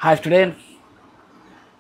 High student,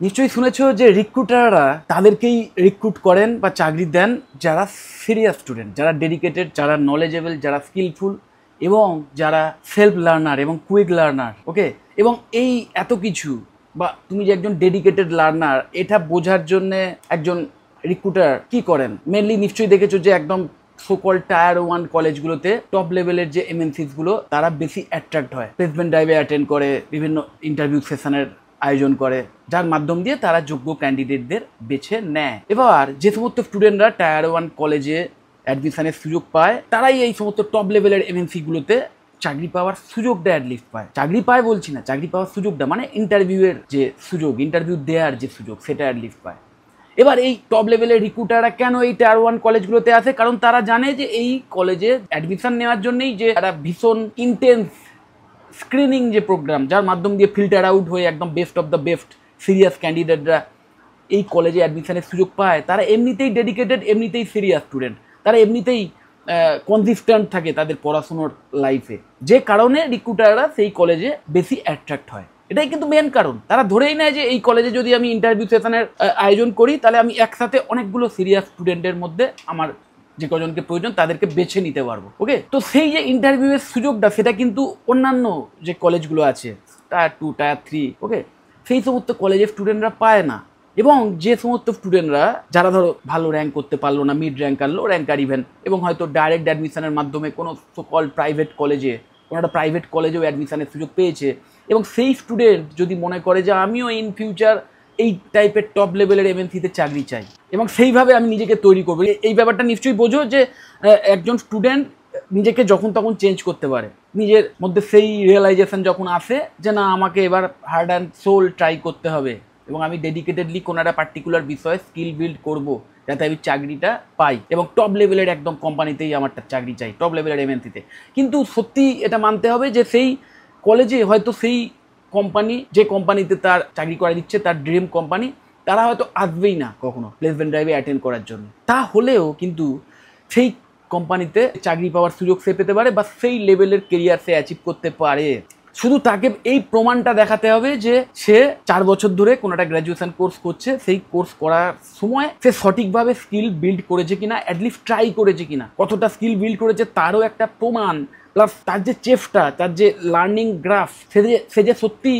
নিশ্চয়ই শুনেছো যে রিক্রুটাররা তাদেরকেই রিক্রুট করেন বা চাকরি দেন যারা সিরিয়াস স্টুডেন্ট, যারা ডেডিকেটেড, যারা নলেজেবল, যারা স্কিলফুল এবং যারা সেলফ লার্নার এবং কুইক লার্নার। ওকে, এবং এই এত কিছু বা তুমি যে একজন ডেডিকেটেড লার্নার এটা বোঝার জন্যে একজন রিক্রুটার কি করেন, মেনলি নিশ্চয়ই দেখেছো যে একদম সোকল টায়ার 1 কলেজগুলোতে টপ লেভেলের যে এমএনসিসগুলো তারা বেশি অ্যাট্রাক্ট হয়, প্লেসমেন্ট ড্রাইভে অ্যাটেন্ড করে, বিভিন্ন ইন্টারভিউ সেশনের আয়োজন করে, যার মাধ্যম দিয়ে তারা যোগ্য ক্যান্ডিডেটদের বেছে নেয়। এবার যে সমস্ত স্টুডেন্টরা টায়ার 1 কলেজে অ্যাডমিশনের সুযোগ পায় তারাই এই সমস্ত টপ লেভেলের এমএনসিগুলোতে চাকরি পাওয়ার সুযোগটা অ্যাটলিস্ট পায়। চাকরি পায় বলছি না, চাকরি পাওয়ার সুযোগটা মানে ইন্টারভিউয়ের যে সুযোগ, ইন্টারভিউ দেওয়ার যে সুযোগ, সেটা অ্যাটলিস্ট পায়। এবার এই টপ লেভেলের রিক্রুটাররা কেন এই টায়ার 1 কলেজগুলোতে আসে? কারণ তারা জানে যে এই কলেজে অ্যাডমিশন নেওয়ার জন্যই যে একটা ভীষণ ইন্টেন্স স্ক্রিনিং যে প্রোগ্রাম, যার মাধ্যম দিয়ে ফিল্টার আউট হয়ে একদম best of the best serious ক্যান্ডিডেটরা এই কলেজে অ্যাডমিশনের সুযোগ পায়। তারা এমনিতেই ডেডিকেটেড, এমনিতেই সিরিয়াস স্টুডেন্ট, তারা এমনিতেই কনসিস্টেন্ট থাকে তাদের পড়াশুনোর লাইফে, যে কারণে রিক্রুটাররা সেই কলেজে বেশি অ্যাট্রাক্ট হয়। এটাই কিন্তু মেন কারণ। তারা ধরেই নেয় যে এই কলেজে যদি আমি ইন্টারভিউ সেশনের আয়োজন করি তাহলে আমি একসাথে অনেকগুলো সিরিয়াস স্টুডেন্টের মধ্যে আমার যে কজনকে প্রয়োজন তাদেরকে বেছে নিতে পারবো। ওকে, তো সেই যে ইন্টারভিউয়ের সুযোগটা সেটা কিন্তু অন্যান্য যে কলেজগুলো আছে টায়ার 2, টায়ার 3, ওকে, সেই সমস্ত কলেজের স্টুডেন্টরা পায় না। এবং যে সমস্ত স্টুডেন্টরা যারা ধরো ভালো র্যাঙ্ক করতে পারলো না, মিড র্যাঙ্ক আর লো র্যাঙ্ক আর ইভেন, এবং হয়তো ডাইরেক্ট অ্যাডমিশনের মাধ্যমে কোনো সকল প্রাইভেট কলেজে, কোনো একটা প্রাইভেট কলেজেও অ্যাডমিশনের সুযোগ পেয়েছে, এবং সেই স্টুডেন্ট যদি মনে করে যে আমিও ইন ফিউচার এই টাইপের টপ লেভেলের এমএনসিতে চাকরি চাই এবং সেইভাবে আমি নিজেকে তৈরি করবো, এই ব্যাপারটা নিশ্চয়ই বোঝো যে একজন স্টুডেন্ট নিজেকে যখন তখন চেঞ্জ করতে পারে। নিজের মধ্যে সেই রিয়েলাইজেশন যখন আসে যে না, আমাকে এবার হার্ড অ্যান্ড সোল ট্রাই করতে হবে এবং আমি ডেডিকেটেডলি কোনো একটা পার্টিকুলার বিষয়ে স্কিল বিল্ড করবো যাতে আমি চাকরিটা পাই এবং টপ লেভেলের একদম কোম্পানিতেই আমার চাকরি চাই, টপ লেভেলের এমএনসিতে। কিন্তু সত্যি এটা মানতে হবে যে সেই কলেজে হয়তো সেই কোম্পানি, যে কোম্পানিতে তার চাকরি করা দিচ্ছে, তার ড্রিম কোম্পানি, তারা হয়তো আসবেই না কখনো প্লেসমেন্ট ড্রাইভে অ্যাটেন্ড করার জন্য। তা হলেও কিন্তু সেই কোম্পানিতে চাকরি পাওয়ার সুযোগ সে পেতে পারে বা সেই লেভেলের কেরিয়ার সে অ্যাচিভ করতে পারে। শুধু তাকে এই প্রমাণটা দেখাতে হবে যে সে 4 বছর ধরে কোনো একটা গ্র্যাজুয়েশন কোর্স করছে, সেই কোর্স করার সময় সে সঠিকভাবে স্কিল বিল্ড করেছে কিনা, অ্যাটলিস্ট ট্রাই করেছে কিনা, কতটা স্কিল বিল্ড করেছে তারও একটা প্রমাণ, প্লাস তার যে চেষ্টা, তার যে লার্নিং গ্রাফ, সে যে সত্যি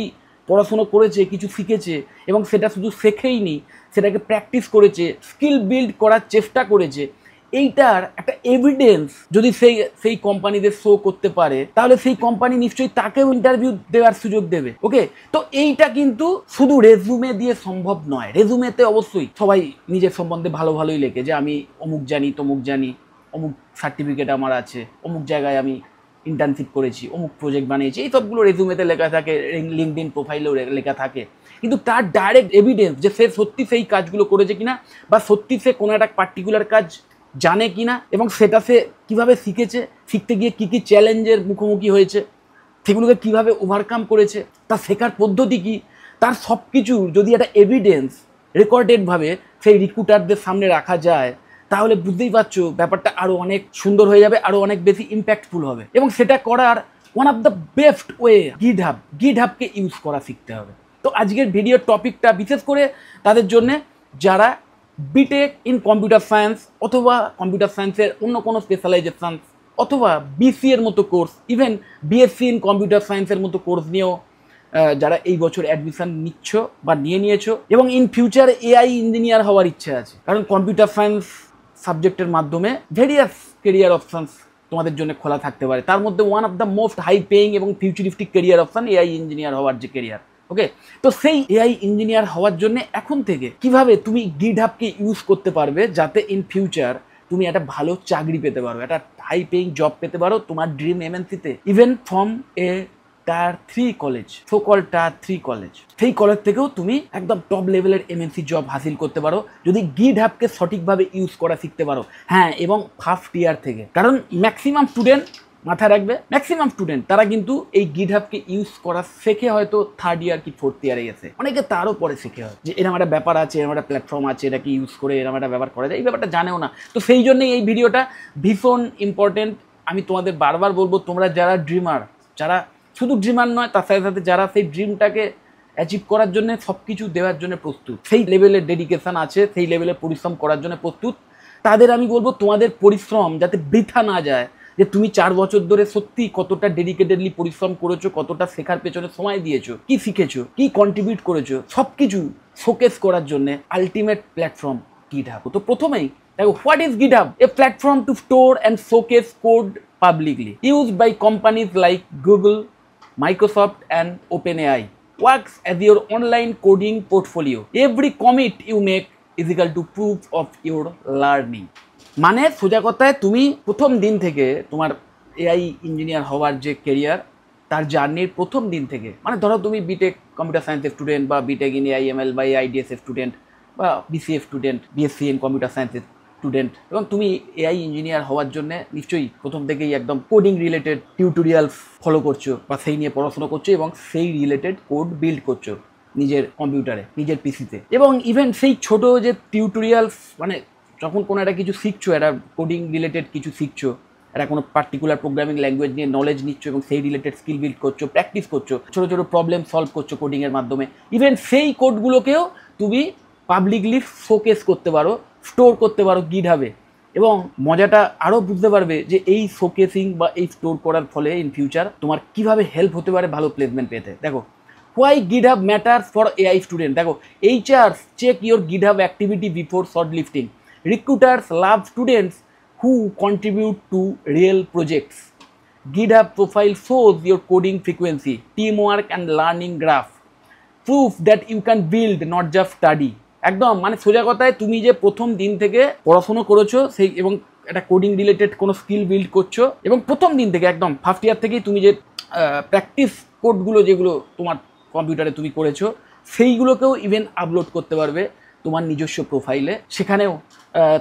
পড়াশুনো করেছে, কিছু শিখেছে এবং সেটা শুধু শেখেইনি, সেটাকে প্র্যাকটিস করেছে, স্কিল বিল্ড করার চেষ্টা করেছে, এইটার একটা এভিডেন্স যদি সেই কোম্পানিদের শো করতে পারে তাহলে সেই কোম্পানি নিশ্চয়ই তাকেও ইন্টারভিউ দেওয়ার সুযোগ দেবে। ওকে, তো এইটা কিন্তু শুধু রেজুমে দিয়ে সম্ভব নয়। রেজুমেতে অবশ্যই সবাই নিজের সম্বন্ধে ভালোই লেখে যে আমি অমুক জানি, তমুক জানি, অমুক সার্টিফিকেট আমার আছে, অমুক জায়গায় আমি ইন্টার্নশিপ করেছি, অমুক প্রজেক্ট বানিয়েছি, এই সবগুলো রেজুমেতে লেখা থাকে, লিঙ্কডইন প্রোফাইলেও লেখা থাকে। কিন্তু তার ডাইরেক্ট এভিডেন্স যে সে সত্যি সেই কাজগুলো করেছে কিনা বা সত্যি সে কোনো একটা পার্টিকুলার কাজ জানে কিনা এবং সেটা সে কীভাবে শিখেছে, শিখতে গিয়ে কী কী চ্যালেঞ্জের মুখোমুখি হয়েছে, সেগুলোকে কীভাবে ওভারকাম করেছে, তার শেখার পদ্ধতি কী, তার সব কিছু যদি একটা এভিডেন্স রেকর্ডেডভাবে সেই রিক্রুটারদের সামনে রাখা যায় তাহলে বুঝতেই পারছো ব্যাপারটা আরও অনেক সুন্দর হয়ে যাবে, আরও অনেক বেশি ইম্প্যাক্টফুল হবে। এবং সেটা করার one of the best way গিটহাবকে ইউজ করা শিখতে হবে। তো আজকের ভিডিওর টপিকটা বিশেষ করে তাদের জন্যে যারা বিটেক ইন কম্পিউটার সায়েন্স অথবা কম্পিউটার সায়েন্সের অন্য কোনো স্পেশালাইজেশন অথবা বিসিএর মতো course, even BSc in computer সায়েন্সের মতো কোর্স নিয়েও যারা এই বছর অ্যাডমিশন নিচ্ছ বা নিয়েছো এবং ইন ফিউচার এআই ইঞ্জিনিয়ার হওয়ার ইচ্ছে আছে, কারণ কম্পিউটার সায়েন্স সাবজেক্টের মাধ্যমে ভেরিয়াস কেরিয়ার অপশানস তোমাদের জন্য খোলা থাকতে পারে। তার মধ্যে one of the most high paying এবং futuristic career option AI engineer হওয়ার যে কেরিয়ার। ওকে, তো সেই এআই ইঞ্জিনিয়ার হওয়ার জন্য এখন থেকে কিভাবে তুমি গিটহাবকে ইউজ করতে পারবে যাতে ইন ফিউচার তুমি একটা ভালো চাকরি পেতে পারো, একটা হাই পেইং জব পেতে পারো তোমার ড্রিম এমএনসিতে, even from a tier 3 college, so called tier 3 college, সেই কলেজ থেকেও তুমি একদম টপ লেভেলের এমএনসি জব হাসিল করতে পারো যদি গিটহাবকে সঠিকভাবে ইউজ করা শিখতে পারো। হ্যাঁ, এবং ফার্স্ট ইয়ার থেকে, কারণ ম্যাক্সিমাম স্টুডেন্ট, মাথায় রাখবে, ম্যাক্সিমাম স্টুডেন্ট তারা কিন্তু এই গিটহাবকে ইউজ করা শেখে হয়তো 3rd ইয়ার কি 4th ইয়ারে এসে, অনেকে তারও পরে শেখে হয় যে এরকম একটা ব্যাপার আছে, এরকম একটা প্ল্যাটফর্ম আছে, এটাকে ইউজ করে এরকম একটা ব্যাপার করা যায়, এই ব্যাপারটা জানেও না। তো সেই জন্যই এই ভিডিওটা ভীষণ ইম্পর্টেন্ট। আমি তোমাদের বারবার বলবো, তোমরা যারা ড্রিমার, যারা শুধু ড্রিমার নয় তার সাথে সাথে যারা সেই ড্রিমটাকে অ্যাচিভ করার জন্য সব কিছু দেওয়ার জন্য প্রস্তুত, সেই লেভেলের ডেডিকেশন আছে, সেই লেভেলের পরিশ্রম করার জন্য প্রস্তুত, তাদের আমি বলবো তোমাদের পরিশ্রম যাতে বৃথা না যায়, যে তুমি 4 বছর ধরে সত্যি কতটা ডেডিকেটেডলি পরিশ্রম করেছো, কতটা শেখার পেছনে সময় দিয়েছো, কি শিখেছো, কি কন্ট্রিবিউট করেছো, সব কিছু শোকেস করার জন্য আলটিমেট প্ল্যাটফর্ম GitHub। তো প্রথমেই দেখো, what is GitHub? A platform to store and showcase code publicly, used by companies like Google, Microsoft and OpenAI, works as your online coding portfolio. Every commit you make is equal to proof of your learning. মানে সোজা কথায় তুমি প্রথম দিন থেকে তোমার AI engineer হওয়ার যে কেরিয়ার, তার জার্নির প্রথম দিন থেকে, মানে ধরো তুমি বিটেক কম্পিউটার সায়েন্সের স্টুডেন্ট বা বিটেক ইন এআইএমএল বা আইডিএসের স্টুডেন্ট বা BCA student, BSc in computer সায়েন্সের স্টুডেন্ট, এবং তুমি এআই ইঞ্জিনিয়ার হওয়ার জন্য নিশ্চয়ই প্রথম থেকেই একদম কোডিং রিলেটেড টিউটোরিয়াল ফলো করছো বা সেই নিয়ে পড়াশোনা করছো এবং সেই রিলেটেড কোড বিল্ড করছো নিজের কম্পিউটারে, নিজের পিসিতে। এবং ইভেন সেই ছোট যে টিউটোরিয়ালস, মানে যখন কোনো একটা কিছু শিখছো, একটা কোডিং রিলেটেড কিছু শিখছো, একটা কোনো পার্টিকুলার প্রোগ্রামিং ল্যাঙ্গুয়েজ নিয়ে নলেজ নিচ্ছ এবং সেই রিলেটেড স্কিল বিল্ড করছো, প্র্যাকটিস করছো, ছোটো ছোটো প্রবলেম সলভ করছো কোডিংয়ের মাধ্যমে, ইভেন সেই কোডগুলোকেও তুমি পাবলিকলি শোকেস করতে পারো, স্টোর করতে পারো GitHub-এ। এবং মজাটা আরও বুঝতে পারবে যে এই শোকেসিং বা এই স্টোর করার ফলে ইন ফিউচার তোমার কীভাবে হেল্প হতে পারে ভালো প্লেসমেন্ট পেতে। দেখো, why GitHub matters for AI student. দেখো, HR check your GitHub activity before shortlisting. Recruiters love students who contribute to real projects. GitHub profile shows your coding frequency, teamwork and learning graph. Proof that you can build, not just study. একদম মানে সোজা কথায় তুমি যে প্রথম দিন থেকে পড়াশোনা করেছো সেই এবং একটা কোডিং রিলেটেড কোনো স্কিল বিল্ড করছো, এবং প্রথম দিন থেকে একদম ফার্স্ট ইয়ার থেকেই তুমি যে প্র্যাকটিস কোডগুলো যেগুলো তোমার কম্পিউটারে তুমি করেছো, সেইগুলোকেও ইভেন আপলোড করতে পারবে তোমার নিজস্ব প্রোফাইলে। সেখানেও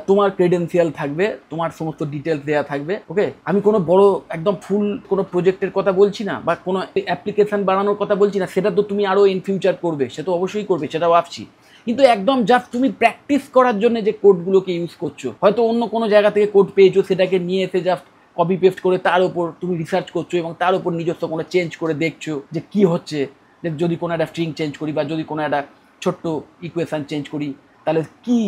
তোমার ক্রেডেন্সিয়াল থাকবে, তোমার সমস্ত ডিটেলস দেওয়া থাকবে। ওকে, আমি কোনো বড় একদম ফুল কোনো প্রজেক্টের কথা বলছি না বা কোনো অ্যাপ্লিকেশান বানানোর কথা বলছি না, সেটা তো তুমি আরও ইন ফিউচার করবে, সে তো অবশ্যই করবে, সেটাও ভাবছি। কিন্তু একদম জাস্ট তুমি প্র্যাকটিস করার জন্য যে কোডগুলোকে ইউজ করছো, হয়তো অন্য কোনো জায়গা থেকে কোড পেয়েছো, সেটাকে নিয়ে এসে জাস্ট কপি পেস্ট করে তার ওপর তুমি রিসার্চ করছো এবং তার ওপর নিজস্ব কোনো চেঞ্জ করে দেখছো যে কী হচ্ছে, যে যদি কোনো একটা স্ট্রিং চেঞ্জ করি বা যদি কোনো একটা ছোট্ট ইকুয়েশান চেঞ্জ করি তাহলে কি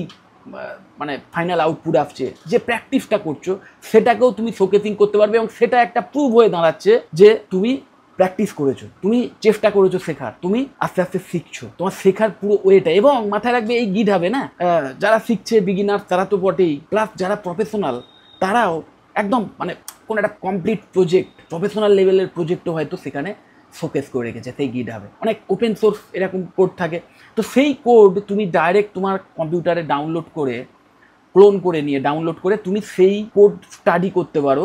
মানে ফাইনাল আউটপুট আসছে। যে প্র্যাকটিসটা করছো সেটাকেও তুমি শোকেসিং করতে পারবে এবং সেটা একটা প্রুভ হয়ে দাঁড়াচ্ছে যে তুমি প্র্যাকটিস করেছো, তুমি চেষ্টা করেছো শেখার, তুমি আস্তে আস্তে শিখছো, তোমার শেখার পুরো ওয়েটা। এবং মাথায় রাখবে এই GitHub-এ না, যারা শিখছে বিগিনার তারা তো বটেই, প্লাস যারা প্রফেশনাল তারাও একদম মানে কোনো একটা কমপ্লিট প্রজেক্ট, প্রফেশনাল লেভেলের প্রজেক্টও হয়তো সেখানে শোকেস করে রেখেছে সেই GitHub-এ। অনেক ওপেন সোর্স এরকম কোড থাকে, তো সেই কোড তুমি ডাইরেক্ট তোমার কম্পিউটারে ডাউনলোড করে, ক্লোন করে নিয়ে ডাউনলোড করে তুমি সেই কোড স্টাডি করতে পারো।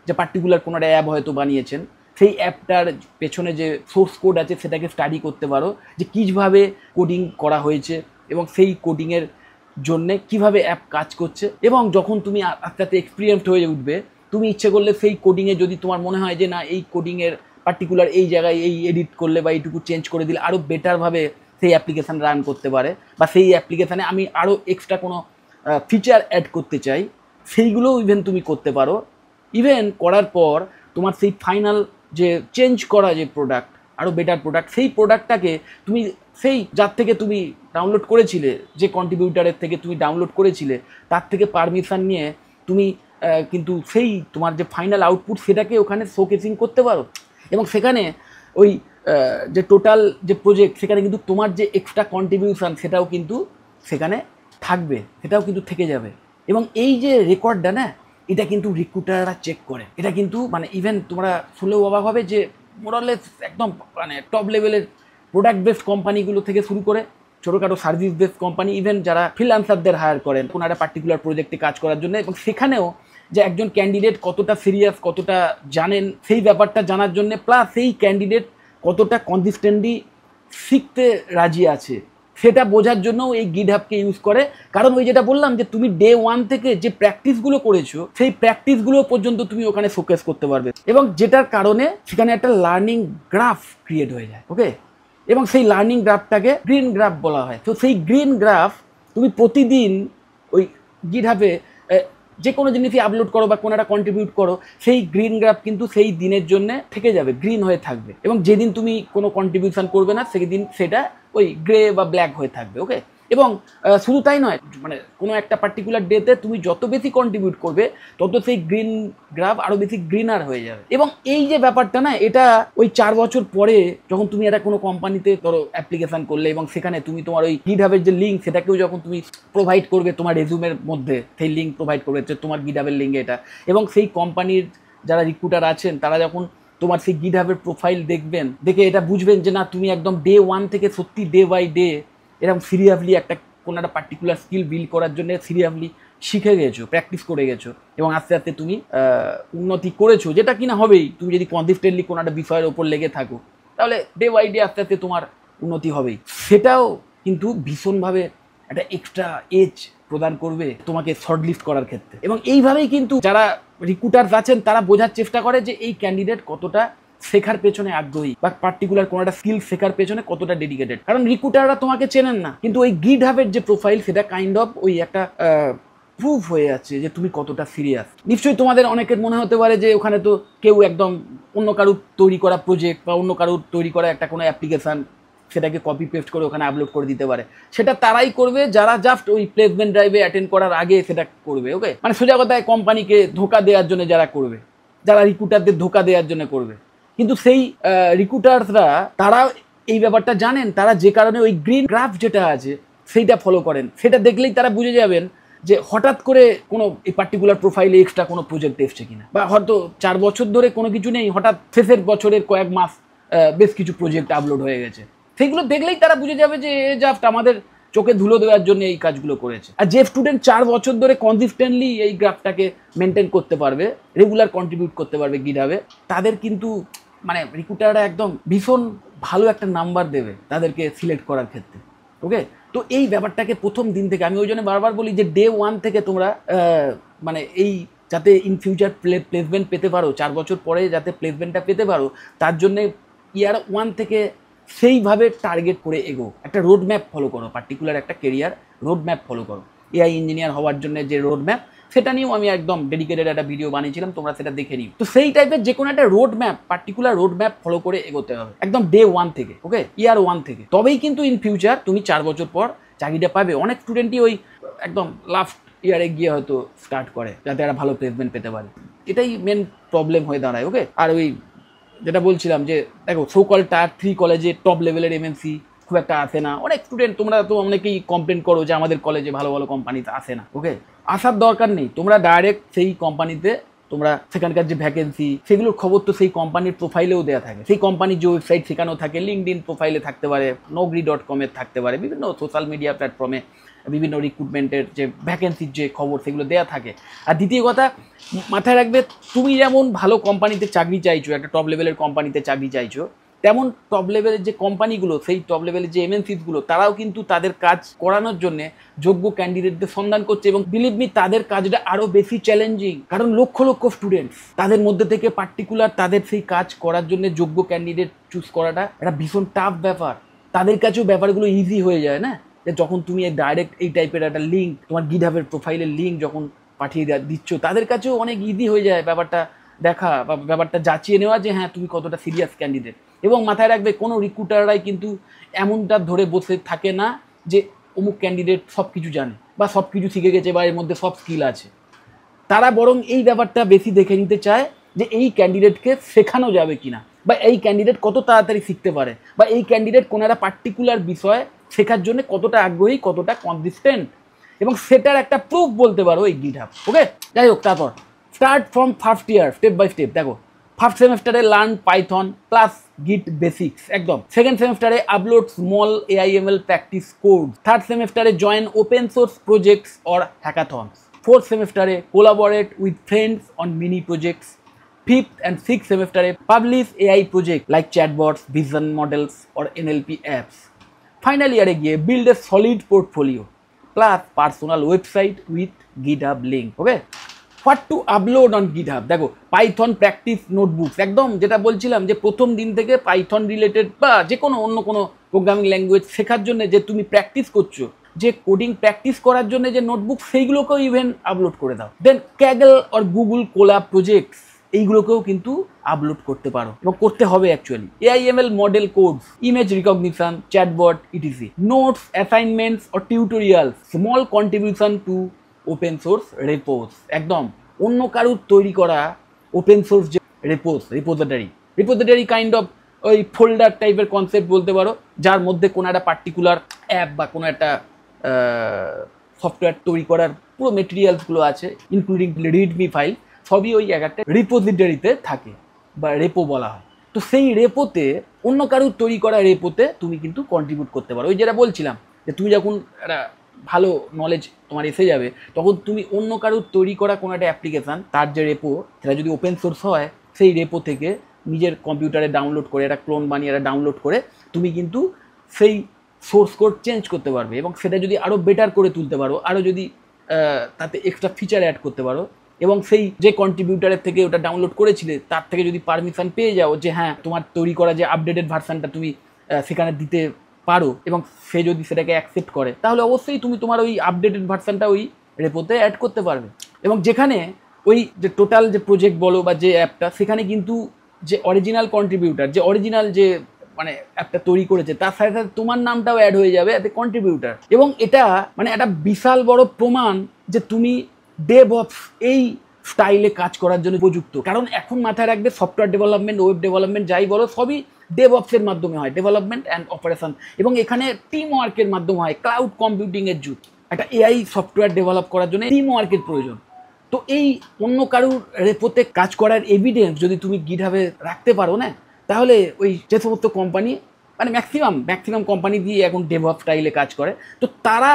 যে পার্টিকুলার কোনো একটা অ্যাপ হয়তো বানিয়েছেন, সেই অ্যাপটার পেছনে যে সোর্স কোড আছে সেটাকে স্টাডি করতে পারো, যে কীভাবে কোডিং করা হয়েছে এবং সেই কোডিংয়ের জন্যে কীভাবে অ্যাপ কাজ করছে। এবং যখন তুমি আস্তে আস্তে এক্সপিরিয়েন্সড হয়ে উঠবে, তুমি ইচ্ছে করলে সেই কোডিংয়ে যদি তোমার মনে হয় যে না এই কোডিংয়ের পার্টিকুলার এই জায়গায় এই এডিট করলে বা এইটুকু চেঞ্জ করে দিলে আরও বেটারভাবে সেই অ্যাপ্লিকেশান রান করতে পারে, বা সেই অ্যাপ্লিকেশানে আমি আরও এক্সট্রা কোনো ফিচার অ্যাড করতে চাই, সেইগুলোও ইভেন তুমি করতে পারো। ইভেন করার পর তোমার সেই ফাইনাল যে চেঞ্জ করা যে প্রোডাক্ট, আরও বেটার প্রোডাক্ট, সেই প্রোডাক্টটাকে তুমি সেই যার থেকে তুমি ডাউনলোড করেছিলে, যে কন্ট্রিবিউটারের থেকে তুমি ডাউনলোড করেছিলে, তার থেকে পারমিশন নিয়ে তুমি কিন্তু সেই তোমার যে ফাইনাল আউটপুট সেটাকে ওখানে শোকেসিং করতে পারো। এবং সেখানে ওই যে টোটাল যে প্রজেক্ট, সেখানে কিন্তু তোমার যে এক্সট্রা কন্ট্রিবিউশন সেটাও কিন্তু সেখানে থাকবে, সেটাও কিন্তু থেকে যাবে। এবং এই যে রেকর্ডটা না, এটা কিন্তু রিক্রুটাররা চেক করে। এটা কিন্তু মানে ইভেন তোমরা শুনলেও অবাক হবে যে মোরালেস একদম মানে টপ লেভেলের প্রোডাক্ট বেসড কোম্পানিগুলো থেকে শুরু করে ছোটোখাটো সার্ভিস বেসড কোম্পানি, ইভেন যারা ফ্রিল্যান্সারদের হায়ার করেন কোনো একটা পার্টিকুলার প্রজেক্টে কাজ করার জন্য, এবং সেখানেও যে একজন ক্যান্ডিডেট কতটা সিরিয়াস, কতটা জানেন সেই ব্যাপারটা জানার জন্যে, প্লাস সেই ক্যান্ডিডেট কতটা কনসিস্টেন্টলি শিখতে রাজি আছে সেটা বোঝার জন্যও এই GitHub-কে ইউজ করে। কারণ ওই যেটা বললাম যে তুমি ডে 1 থেকে যে প্র্যাকটিসগুলো করেছো, সেই প্র্যাকটিসগুলো পর্যন্ত তুমি ওখানে ফোকাস করতে পারবে, এবং যেটার কারণে সেখানে একটা লার্নিং গ্রাফ ক্রিয়েট হয়ে যায়। ওকে, এবং সেই লার্নিং গ্রাফটাকে গ্রিন গ্রাফ বলা হয়। তো সেই গ্রিন গ্রাফ তুমি প্রতিদিন ওই GitHub-এ যে কোনো জিনিসই আপলোড করো বা কোনো একটা কন্ট্রিবিউট করো, সেই গ্রিন গ্রাফ কিন্তু সেই দিনের জন্য থেকে যাবে, গ্রিন হয়ে থাকবে। এবং যেদিন তুমি কোনো কন্ট্রিবিউশন করবে না সেই দিন সেটা ওই গ্রে বা ব্ল্যাক হয়ে থাকবে। ওকে, এবং শুধু তাই নয়, মানে কোনো একটা পার্টিকুলার ডেতে তুমি যত বেশি কন্ট্রিবিউট করবে তত সেই গ্রিন গ্রাফ আরও বেশি গ্রিনার হয়ে যাবে। এবং এই যে ব্যাপারটা না, এটা ওই 4 বছর পরে যখন তুমি একটা কোনো কোম্পানিতে ধরো অ্যাপ্লিকেশন করলে এবং সেখানে তুমি তোমার ওই গিটহাবের যে লিঙ্ক সেটাকেও যখন তুমি প্রোভাইড করবে তোমার রেজুমের মধ্যে, সেই লিঙ্ক প্রোভাইড করবে যে তোমার গিটহাবের লিঙ্ক এটা, এবং সেই কোম্পানির যারা রিক্রুটার আছেন তারা যখন তোমার সেই গিটহাবের প্রোফাইল দেখবেন, দেখে এটা বুঝবেন যে না তুমি একদম ডে 1 থেকে সত্যি ডে বাই ডে এরকম সিরিয়াসলি একটা কোনো একটা পার্টিকুলার স্কিল বিল্ড করার জন্য সিরিয়াসলি শিখে গেছো, প্র্যাকটিস করে গেছো, এবং আস্তে আস্তে তুমি উন্নতি করেছো, যেটা কিনা হবেই। তুমি যদি কনসিস্টেন্টলি কোনো একটা বিষয়ের ওপর লেগে থাকো তাহলে ডে বাই ডে আস্তে আস্তে তোমার উন্নতি হবেই। সেটাও কিন্তু ভীষণভাবে একটা এক্সট্রা এজ প্রদান করবে তোমাকে শর্টলিস্ট করার ক্ষেত্রে। এবং এইভাবেই কিন্তু যারা রিক্রুটার্স আছেন তারা বোঝার চেষ্টা করে যে এই ক্যান্ডিডেট কতটা শেখার পেছনে আগ্রহী বা পার্টিকুলার কোনো একটা স্কিল শেখার পেছনে কতটা ডেডিকেটেড। কারণ রিক্রুটাররা তোমাকে চেনেন না, কিন্তু ওই গিটহাবের যে প্রোফাইল সেটা কাইন্ড অফ ওই একটা প্রুভ হয়ে যাচ্ছে যে তুমি কতটা সিরিয়াস। নিশ্চয়ই তোমাদের অনেকের মনে হতে পারে যে ওখানে তো কেউ একদম অন্য কারুর তৈরি করা প্রজেক্ট বা অন্য কারুর তৈরি করা একটা কোনো অ্যাপ্লিকেশান সেটাকে কপি পেস্ট করে ওখানে আপলোড করে দিতে পারে। সেটা তারাই করবে যারা জাস্ট ওই প্লেসমেন্ট ড্রাইভে অ্যাটেন্ড করার আগে সেটা করবে। ওকে, মানে সোজা কথায় কোম্পানিকে ধোকা দেওয়ার জন্য যারা করবে, যারা রিক্রুটারদের ধোকা দেওয়ার জন্য করবে। কিন্তু সেই রিক্রুটারসরা তারা এই ব্যাপারটা জানেন, তারা যে কারণে ওই গ্রিন গ্রাফ যেটা আছে সেইটা ফলো করেন। সেটা দেখলেই তারা বুঝে যাবেন যে হঠাৎ করে কোনো এই পার্টিকুলার প্রোফাইলে এক্সট্রা কোনো প্রজেক্ট এসছে কিনা, বা হয়তো 4 বছর ধরে কোনো কিছু নেই, হঠাৎ শেষের বছরের কয়েক মাস বেশ কিছু প্রজেক্ট আপলোড হয়ে গেছে। সেইগুলো দেখলেই তারা বুঝে যাবে যে জাস্ট আমাদের চোখে ধুলো দেওয়ার জন্য এই কাজগুলো করেছে। আর যে স্টুডেন্ট 4 বছর ধরে কনসিস্টেন্টলি এই গ্রাফটাকে মেনটেন করতে পারবে, রেগুলার কন্ট্রিবিউট করতে পারবে গিটহাবে, তাদের কিন্তু মানে রিক্রুটাররা একদম ভীষণ ভালো একটা নাম্বার দেবে তাদেরকে সিলেক্ট করার ক্ষেত্রে। ওকে, তো এই ব্যাপারটাকে প্রথম দিন থেকে আমি ওই জন্য বারবার বলি যে ডে 1 থেকে তোমরা মানে এই যাতে ইন ফিউচার প্লেসমেন্ট পেতে পারো, 4 বছর পরে যাতে প্লেসমেন্টটা পেতে পারো, তার জন্যে ইয়ার 1 থেকে সেইভাবে টার্গেট করে এগো, একটা রোড ম্যাপ ফলো করো, পার্টিকুলার একটা কেরিয়ার রোড ম্যাপ ফলো করো। এআই ইঞ্জিনিয়ার হওয়ার জন্য যে রোড ম্যাপ, সেটা নিয়েও আমি একদম ডেডিকেটেড একটা ভিডিও বানিয়েছিলাম, তোমরা সেটা দেখে নিও। তো সেই টাইপের যে কোনো একটা road map, particular road map follow করে এগোতে হবে একদম ডে 1 থেকে। ওকে, ইয়ার 1 থেকে, তবেই কিন্তু ইন ফিউচার তুমি 4 বছর পর চাকরিটা পাবে। অনেক স্টুডেন্টই ওই একদম লাস্ট ইয়ারে গিয়ে হয়তো স্টার্ট করে যাতে একটা ভালো প্লেসমেন্ট পেতে পারে, এটাই মেন প্রবলেম হয়ে দাঁড়ায়। ওকে, আর ওই যেটা বলছিলাম যে দেখো সো-কল টায়ার 3 কলেজে টপ লেভেলের এমএনসি খুব একটা আসে না। অনেক স্টুডেন্ট, তোমরা তো অনেকেই কমপ্লেন করো যে আমাদের কলেজে ভালো ভালো কোম্পানিতে আসে না। ওকে, আসার দরকার নেই, তোমরা ডাইরেক্ট সেই কোম্পানিতে তোমরা সেখানকার যে ভ্যাকেন্সি সেগুলোর খবর তো সেই কোম্পানির প্রোফাইলেও দেওয়া থাকে, সেই কোম্পানির যে ওয়েবসাইট সেখানেও থাকে, লিঙ্কডইন প্রোফাইলে থাকতে পারে, naukri.com-এ থাকতে পারে, বিভিন্ন সোশ্যাল মিডিয়া প্ল্যাটফর্মে বিভিন্ন রিক্রুটমেন্টের যে ভ্যাকেন্সির যে খবর সেগুলো দেওয়া থাকে। আর দ্বিতীয় কথা মাথায় রাখবে, তুমি যেমন ভালো কোম্পানিতে চাকরি চাইছো, একটা টপ লেভেলের কোম্পানিতে চাকরি চাইছো, তেমন টপ লেভেলের যে কোম্পানিগুলো, সেই টপ লেভেলের যে এমএনসিসগুলো, তারাও কিন্তু তাদের কাজ করানোর জন্য যোগ্য ক্যান্ডিডেটদের সন্ধান করছে। এবং বিলিভ মি, তাদের কাজটা আরও বেশি চ্যালেঞ্জিং, কারণ লক্ষ লক্ষ স্টুডেন্টস, তাদের মধ্যে থেকে পার্টিকুলার তাদের সেই কাজ করার জন্য যোগ্য ক্যান্ডিডেট চুজ করাটা একটা ভীষণ টাফ ব্যাপার। তাদের কাছেও ব্যাপারগুলো ইজি হয়ে যায় না, যে যখন তুমি ডাইরেক্ট এই টাইপের একটা লিঙ্ক, তোমার গিটহাবের প্রোফাইলের লিঙ্ক যখন পাঠিয়ে দিচ্ছ, তাদের কাছেও অনেক ইজি হয়ে যায় ব্যাপারটা দেখা বা ব্যাপারটা যাচিয়ে নেওয়া যে হ্যাঁ তুমি কতটা সিরিয়াস ক্যান্ডিডেট। এবং মাথায় রাখবে, কোনো রিক্রুটাররাই কিন্তু এমনটা ধরে বসে থাকে না যে অমুক ক্যান্ডিডেট সব কিছু জানে বা সব কিছু শিখে গেছে বা এর মধ্যে সব স্কিল আছে। তারা বরং এই ব্যাপারটা বেশি দেখে নিতে চায় যে এই ক্যান্ডিডেটকে শেখানো যাবে কিনা, বা এই ক্যান্ডিডেট কত তাড়াতাড়ি শিখতে পারে, বা এই ক্যান্ডিডেট কোনো একটা পার্টিকুলার বিষয় শেখার জন্য কতটা আগ্রহী, কতটা কনসিস্টেন্ট, এবং সেটার একটা প্রুফ বলতে পারো এই গিটহাব। ওকে, যাই হোক, তারপর start from first year, step by step. দেখো, ফার্স্ট সেমেস্টারে learn Python plus Git basics একদম। সেকেন্ড সেমেস্টারে upload small AIML practice code. Third সেমেস্টারে join open source projects or hackathons. Fourth সেমেস্টারে collaborate with friends on mini projects. Fifth and sixth semester publish AI project like chatbots, vision models or NLP apps. Final year build a solid portfolio plus personal website with GitHub link. Okay, what to upload on GitHub? দেখো, Python practice notebooks, একদম যেটা বলছিলাম যে প্রথম দিন থেকে Python related বা যে কোনো অন্য কোনো প্রোগ্রামিং ল্যাঙ্গুয়েজ শেখার জন্য যে তুমি প্র্যাকটিস করছো, যে কোডিং প্র্যাকটিস করার জন্য যে নোটবুক সেইগুলোকেও ইভেন আপলোড করে দাও। দেন ক্যাগল আর গুগল কোলাব প্রজেক্টস এইগুলোকেও কিন্তু আপলোড করতে পারো এবং করতে হবে actually. AIML model codes, image recognition, chatbot etc, notes, assignments or tutorials, small contribution to open source repos. একদম অন্য কারুর তৈরি করা ওপেন সোর্স যে রিপোজিটরি কাইন্ড অফ ওই ফোল্ডার টাইপের কনসেপ্ট বলতে পারো, যার মধ্যে কোনো একটা পার্টিকুলার অ্যাপ বা কোনো একটা সফটওয়্যার তৈরি করার পুরো মেটেরিয়ালসগুলো আছে, ইনক্লুডিং রিডমি ফাইল, সবই ওই একটা রিপোজিটরিতে থাকে বা রেপো বলা হয়। তো সেই রেপোতে, অন্য কারুর তৈরি করা রেপোতে তুমি কিন্তু কন্ট্রিবিউট করতে পারো। ওই যেটা বলছিলাম যে তুমি যখন একটা ভালো নলেজ তোমার এসে যাবে, তখন তুমি অন্য কারুর তৈরি করা কোনো একটা অ্যাপ্লিকেশান, তার যে রেপো, সেটা যদি ওপেন সোর্স হয়, সেই রেপো থেকে নিজের কম্পিউটারে ডাউনলোড করে, একটা ক্লোন বানিয়ে একটা ডাউনলোড করে তুমি কিন্তু সেই সোর্স কোড চেঞ্জ করতে পারবে এবং সেটা যদি আরও বেটার করে তুলতে পারো, আরও যদি তাতে এক্সট্রা ফিচার অ্যাড করতে পারো, এবং সেই যে কন্ট্রিবিউটারের থেকে ওটা ডাউনলোড করেছিলে তার থেকে যদি পারমিশন পেয়ে যাও যে হ্যাঁ তোমার তৈরি করা যে আপডেটেড ভার্সানটা তুমি সেখানে দিতে পারো, এবং সে যদি সেটাকে অ্যাকসেপ্ট করে, তাহলে অবশ্যই তুমি তোমার ওই আপডেটেড ভার্সানটা ওই রেপোতে অ্যাড করতে পারবে। এবং যেখানে ওই যে টোটাল যে প্রজেক্ট বলো বা যে অ্যাপটা, সেখানে কিন্তু যে অরিজিনাল কন্ট্রিবিউটার, যে অরিজিনাল যে মানে অ্যাপটা তৈরি করেছে, তার সাথে সাথে তোমার নামটাও অ্যাড হয়ে যাবে এতে কন্ট্রিবিউটার। এবং এটা মানে একটা বিশাল বড় প্রমাণ যে তুমি ডেভঅপস এই স্টাইলে কাজ করার জন্য উপযুক্ত। কারণ এখন মাথায় রাখবে, সফটওয়্যার ডেভেলপমেন্ট, ওয়েব ডেভেলপমেন্ট যাই বলো, সবই ডেভঅপসের মাধ্যমে হয়, ডেভেলপমেন্ট অ্যান্ড অপারেশন, এবং এখানে টিম ওয়ার্কের মাধ্যমে হয়। ক্লাউড কম্পিউটিংয়ের যুগ, একটা এআই সফটওয়্যার ডেভেলপ করার জন্য টিম ওয়ার্কের প্রয়োজন। তো এই অন্য কারুর রেপোতে কাজ করার এভিডেন্স যদি তুমি গিটহাবে রাখতে পারো না, তাহলে ওই যে সমস্ত কোম্পানি, মানে ম্যাক্সিমাম কোম্পানি দিয়ে এখন ডেভঅপ স্টাইলে কাজ করে, তো তারা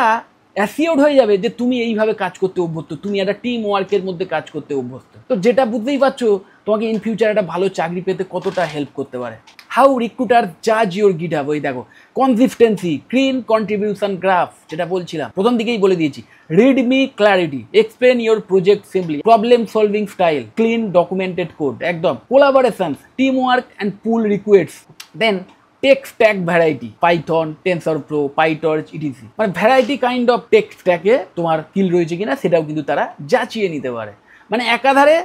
অ্যাসিওর্ড হয়ে যাবে যে তুমি এইভাবে কাজ করতে অভ্যস্ত, তুমি একটা টিম ওয়ার্কের মধ্যে কাজ করতে অভ্যস্ত। তো যেটা বুঝতেই পারছো তোমাকে ইন ফিউচার একটা ভালো চাকরি পেতে কতটা হেল্প করতে পারে। হাউ রিক্রুটার জাজ ইউর গিটহাব, ওই দেখো কনসিস্টেন্সি, ক্লিন কন্ট্রিবিউশন গ্রাফ, যেটা বলছিলাম প্রথম দিকেই বলে দিয়েছি, readme clarity, explain your project simply, problem solving style, clean documented code, একদম collaboration, team work and pull request, then tech stack variety, Python, TensorFlow, PyTorch etc, মানে ভ্যারাইটি কাইন্ড অফ টেক স্ট্যাকে তোমার স্কিল রয়েছে কিনা সেটাও কিন্তু তারা যাচিয়ে নিতে পারে। মানে একাধারে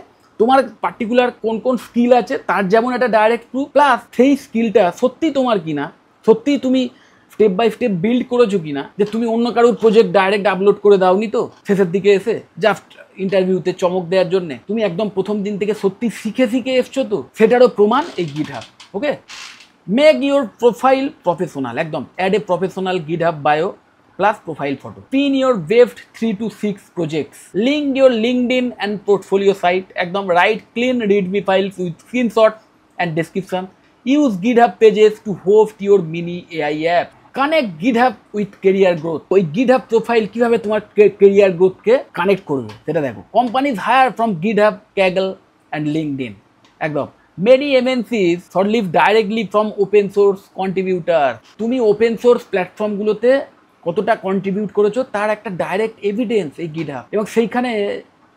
তোমার পার্টিকুলার কোন কোন স্কিল আছে তার যেমন একটা ডাইরেক্ট প্রুফ, প্লাস সেই স্কিলটা সত্যি তোমার কিনা, সত্যি তুমি স্টেপ বাই স্টেপ বিল্ড করেছো কিনা, যে তুমি অন্য কারোর প্রজেক্ট ডাইরেক্ট আপলোড করে দাওনি তো শেষের দিকে এসে জাস্ট ইন্টারভিউতে চমক দেওয়ার জন্য, তুমি একদম প্রথম দিন থেকে সত্যি শিখে এসছো, তো সেটারও প্রমাণ এই GitHub. Okay, make your profile professional, একদম add a professional GitHub bio plus profile photo, pin your waived 3 to 6 projects, link your LinkedIn and portfolio site, ekdom write clean readme files with screenshots and description, use GitHub pages to host your mini AI app, connect GitHub with career growth, ওই GitHub profile কিভাবে তোমার career growth কে connect করবে সেটা দেখো। companies hire from GitHub, Kaggle and LinkedIn, একদম many MNCs short-lived directly from open source contributor, তুমি open source প্ল্যাটফর্মগুলোতে কতটা contribute করেছো তার একটা ডাইরেক্ট এভিডেন্স এই গিটহাব, এবং সেইখানে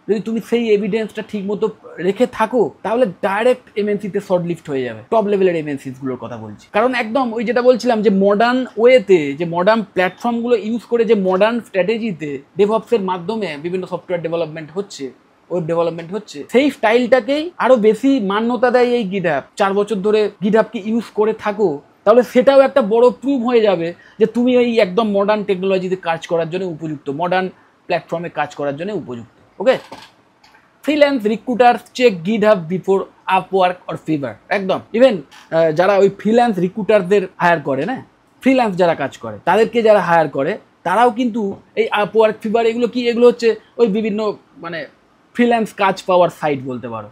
যদি তুমি সেই এভিডেন্সটা ঠিক মতো রেখে থাকো, তাহলে ডাইরেক্ট এমএনসিতে শর্ট লিস্ট হয়ে যাবে, টপ লেভেলের এমএনসিসগুলোর কথা বলছি। কারণ একদম ওই যেটা বলছিলাম যে মডার্ন ওয়েতে, যে মডার্ন প্ল্যাটফর্মগুলো ইউজ করে, যে মডার্ন স্ট্র্যাটেজিতে ডেভঅপসের মাধ্যমে বিভিন্ন সফটওয়্যার ডেভেলপমেন্ট হচ্ছে, ওয়েব ডেভেলপমেন্ট হচ্ছে, সেই স্টাইলটাকেই আরও বেশি মান্যতা দেয় এই গিটহাব। 4 বছর ধরে গিটহাবকে ইউজ করে থাকো, তাহলে সেটাও একটা বড় প্রুভ হয়ে যাবে যে তুমি এই একদম মডার্ন টেকনোলজিতে কাজ করার জন্য উপযুক্ত, মডার্ন প্ল্যাটফর্মে কাজ করার জন্য উপযুক্ত। Okay, freelance recruiter check GitHub before Upwork or Fiverr, একদম ইভেন যারা ওই ফ্রিল্যান্স রিক্রুটারদের হায়ার করে না, ফ্রিল্যান্স যারা কাজ করে তাদেরকে যারা হায়ার করে, তারাও কিন্তু এই আপওয়ার্ক, ফিভার, এগুলো কি, এগুলো হচ্ছে ওই বিভিন্ন মানে ফ্রিল্যান্স কাজ পাওয়ার সাইট বলতে পারো।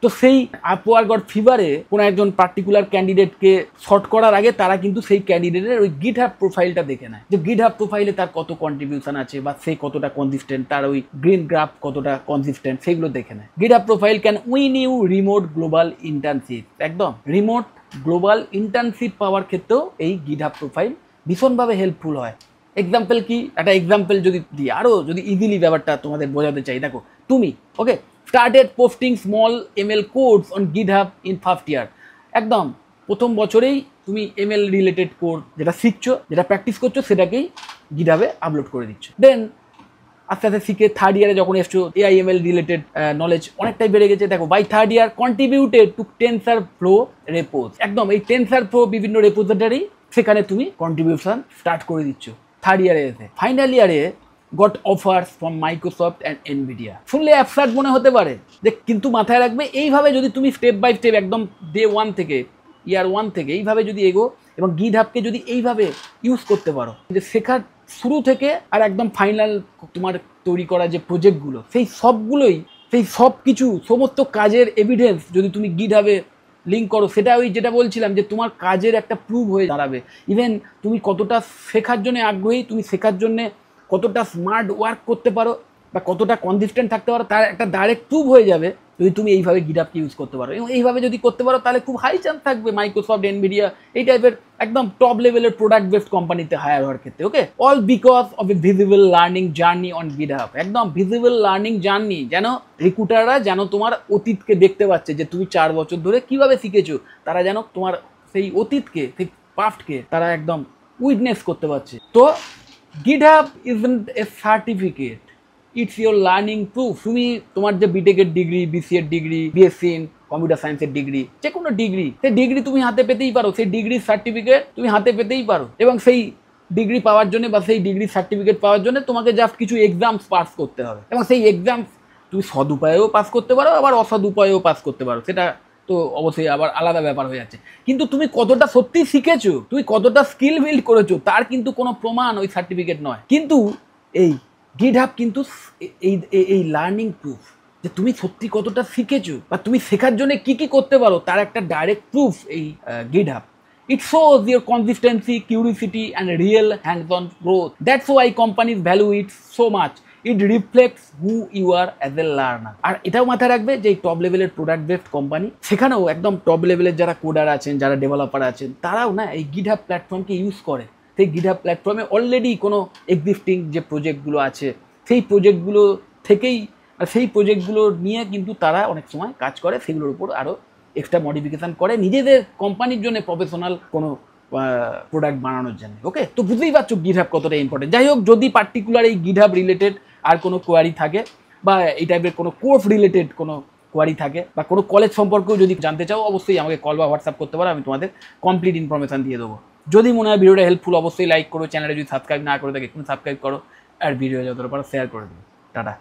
তো সেই আপওয়ার্ক অর ফিভারে কোনো একজন পার্টিকুলার ক্যান্ডিডেটকে শর্ট করার আগে তারা কিন্তু সেই ক্যান্ডিডেটের ওই গিটহাব প্রোফাইলটা দেখে নেয়, যে গিটহাব প্রোফাইলে তার কত কন্ট্রিবিউশন আছে বা সে কতটা কনসিস্টেন্ট, তার ওই গ্রিন গ্রাফ কতটা কনসিস্টেন্ট, সেগুলো দেখে নেয়। GitHub profile can win you remote global internship, একদম রিমোট গ্লোবাল ইন্টার্নশিপ পাওয়ার ক্ষেত্রেও এই গিটহাব প্রোফাইল ভীষণভাবে হেল্পফুল হয়। এক্সাম্পল কি, একটা এক্সাম্পল যদি দিই, আরও যদি ইজিলি ব্যাপারটা তোমাদের বোঝাতে চাই, দেখো তুমি ওকে started posting small ML codes on GitHub in first year, একদম প্রথম বছরেই তুমি ML রিলেটেড কোড যেটা শিখছো, যেটা প্র্যাকটিস করছো, সেটাকেই গিটহাবে আপলোড করে দিচ্ছ। দেন আস্তে আস্তে শিখে থার্ড ইয়ারে যখন এসছো AIML রিলেটেড নলেজ অনেকটাই বেড়ে গেছে। দেখো by third year contributed to TensorFlow repos, একদম এই টেনসারফ্লো বিভিন্ন রেপোজিটরি সেখানে তুমি কন্ট্রিবিউশন স্টার্ট করে দিচ্ছ থার্ড ইয়ারে এসে। ফাইনাল ইয়ারে goat offers from Microsoft and Nvidia. শুনলে অ্যাবসার্ড মনে হতে পারে যে, কিন্তু মাথায় রাখবে এইভাবে যদি তুমি স্টেপ বাই স্টেপ একদম ডে 1 থেকে ইয়ার 1 থেকে এইভাবে যদি এগো এবং গিটহাবকে যদি এইভাবে ইউজ করতে পারো, যে শেখার শুরু থেকে আর একদম ফাইনাল তোমার তৈরি করা যে প্রজেক্টগুলো, সেই সবগুলোই, সেই সব কিছু সমস্ত কাজের এভিডেন্স যদি তুমি গিটহাবে লিঙ্ক করো, সেটা ওই যেটা বলছিলাম যে তোমার কাজের একটা প্রুফ হয়ে দাঁড়াবে। ইভেন তুমি কতটা শেখার জন্য আগ্রহী, তুমি শেখার জন্য কতটা স্মার্ট ওয়ার্ক করতে পারো বা কতটা কনসিস্টেন্ট থাকতে পারো, তার একটা ডাইরেক্ট প্রুফ হয়ে যাবে যদি তুমি এইভাবে গিটহাবকে ইউজ করতে পারো। এবং এইভাবে যদি করতে পারো তাহলে খুব হাই চান্স থাকবে মাইক্রোসফট, এনভিডিয়া এই টাইপের একদম টপ লেভেলের প্রোডাক্ট বেসড কোম্পানিতে হায়ার হওয়ার ক্ষেত্রে। Okay, all because of a visible learning journey on GitHub. একদম ভিজিবল লার্নিং জার্নি, যেন রিক্রুটাররা যেন তোমার অতীতকে দেখতে পাচ্ছে যে তুমি 4 বছর ধরে কিভাবে শিখেছো, তারা যেন তোমার সেই অতীতকে, সেই পাস্টকে তারা একদম উইটনেস করতে পারছে। তো GitHub isn't a certificate, it's your learning proof. তুমি তোমার যে বিটেকের degree, BCA degree, BSc in computer সায়েন্সের ডিগ্রি, যে কোনো ডিগ্রি, সেই ডিগ্রি তুমি হাতে পেতেই পারো, সেই ডিগ্রির সার্টিফিকেট তুমি হাতে পেতেই পারো। এবং সেই ডিগ্রি পাওয়ার জন্য বা সেই ডিগ্রি সার্টিফিকেট পাওয়ার জন্য তোমাকে জাস্ট কিছু এক্সামস পাস করতে হবে, এবং সেই এক্সামস তুমি সৎ উপায়েও পাস করতে পারো, আবার অসৎ উপায়েও পাস করতে পারো, সেটা তো অবশ্যই আবার আলাদা ব্যাপার হয়ে যাচ্ছে। কিন্তু তুমি কতটা সত্যি শিখেছো, তুমি কতটা স্কিল বিল্ড করেছো, তার কিন্তু কোনো প্রমাণ ওই সার্টিফিকেট নয়। কিন্তু এই গিটহাব কিন্তু এই লার্নিং প্রুফ, যে তুমি সত্যি কতটা শিখেছো বা তুমি শেখার জন্য কি কি করতে পারো, তার একটা ডাইরেক্ট প্রুফ এই GitHub. It shows your consistency, curiosity and real hands-on growth. That's why companies value it so much. It reflects who you are as a learner. আর এটাও মাথায় রাখবে যে এই টপ লেভেলের প্রোডাক্ট বেসড কোম্পানি, সেখানেও একদম top লেভেলের যারা কোডার আছেন, যারা ডেভেলপার আছেন, তারাও না এই গিটহাব প্ল্যাটফর্মকে ইউজ করে। সেই গিটহাব প্ল্যাটফর্মে অলরেডি কোনো এক্সিস্টিং যে প্রজেক্টগুলো আছে, সেই প্রজেক্টগুলো থেকেই সেই প্রজেক্টগুলো নিয়ে কিন্তু তারা অনেক সময় কাজ করে, সেগুলোর উপর আরও এক্সট্রা মডিফিকেশান করে নিজেদের কোম্পানির জন্য প্রফেশনাল কোনো প্রোডাক্ট বানানোর জন্য। ওকে, তো বুঝতেই পারছো গিটহাব কতটা ইম্পর্টেন্ট। যাই হোক, যদি পার্টিকুলার এই গিটহাব রিলেটেড আর কোনো কোয়ারি থাকে বা এই টাইপের কোনো কোর্স রিলেটেড কোনো কোয়ারি থাকে বা কোনো কলেজ সম্পর্কেও যদি জানতে চাও, অবশ্যই আমাকে কল বা হোয়াটসঅ্যাপ করতে পারো, আমি তোমাদের কমপ্লিট ইনফরমেশান দিয়ে দেবো। যদি মনে হয় ভিডিওটা হেল্পফুল, অবশ্যই লাইক করো, চ্যানেলে যদি সাবস্ক্রাইব না করে থাকে এখন সাবস্ক্রাইব করো, আর ভিডিও যতটা পারো শেয়ার করে দেবো। টাটা।